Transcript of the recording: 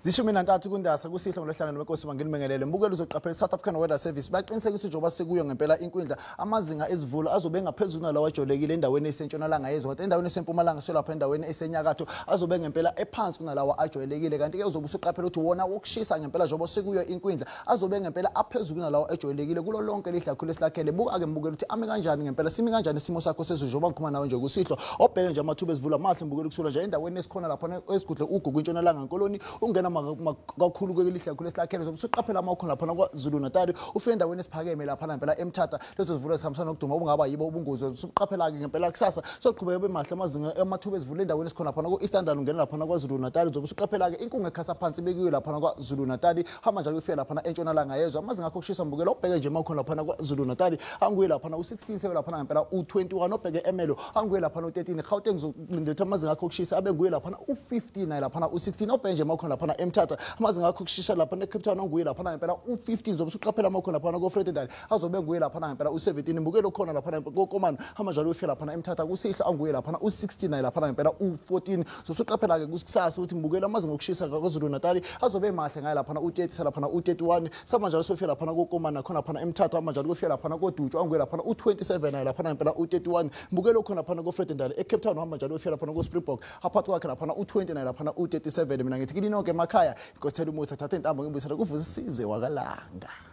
Zishumi nantathu kundasa kusihlwa ngolhlangano lwenkosi mangenimengelele mbukelo uzoqaphela South African Weather Service baqinisekisa njengoba sekuyo ngempela inkwindla amazinga ezivula azobe ngaphezulu nalawa ajolekile endaweni esentshonalanga yezwe kodwa endaweni esempumalanga selapha endaweni esenyakatho azobe ngempela ephansi kunalawa ajolekile kanti ke uzobe usuqaphela ukuthi wona wokushisa ngempela njengoba sekuyo inkwindla azobe ngempela aphezulu kunalawa ajolekile kulo lonke lihlakhulu esilakhele buka ke mbukelo ukuthi ame kanjani ngempela simi kanjani isimo sakho sezulu njengoba ngikhuluma nawe nje kusihlwa obheke nje amathuba ezivula mahle mbukelo kusula nje endaweni esikhona lapha esigudle ugugu intshonalanga nkoloni ungena kakhulu kwelihlakhulu esilakhele zobe usuqaphela amakhona lapha kwaZulu Natal ufike endaweni esiphakeme lapha ngempela eMthatha lezo zivulo esihambisana nokuduma obungaba yibo ubungozi usuqaphela ke ngempela kusasa soqhubeka bemahle amazinga amathuba ezivula endaweni esikhona lapha ku-Eastern ungena lapha kwaZulu Natal zobe usuqaphela ke inkungu ekhasa phansi bekiwe lapha kwaZulu Natal hamba njalo ufike lapha entshonalanga yezwe amazinga akho kushisa mbukelo obheke nje makhona lapha kwaZulu Natal anguye lapha u16 sebe lapha ngempela u21 obheke eMelo anguye lapha u13 Gauteng zokulindelwa amazinga akho kushisa abe nguye lapha u15 lapha u16 obheke nje makhona lapha eMthatha amazinga akho kushisa lapha eCape Town anguye lapha ngempela u15 zobe usuqaphela makhona lapha koFredendal azobe nguye lapha ngempela u17 mbukelo khona lapha koKomani hamba njalo ufike lapha eMthatha kusihla anguye lapha u16 lapha ngempela u14 zobe usuqaphela ke kusasa ukuthi mbukelo amazinga okushisa kwaZulu Natal azobe mahle ngaye lapha u30 lapha u31 sama njalo sofika lapha koKomani nakhona lapha eMthatha hamba njalo kufika lapha koDutsho anguye lapha u27 lapha ngempela u31 mbukelo khona lapha koFredendal eCape Town hamba njalo ufika lapha koSpringbok aphathi kwakhe lapha u20 lapha u37 mina ngithi kilino ke emakhaya inkosi thela umusa thatha intambo ngibuyisela kuvuza isizwe wakalanga.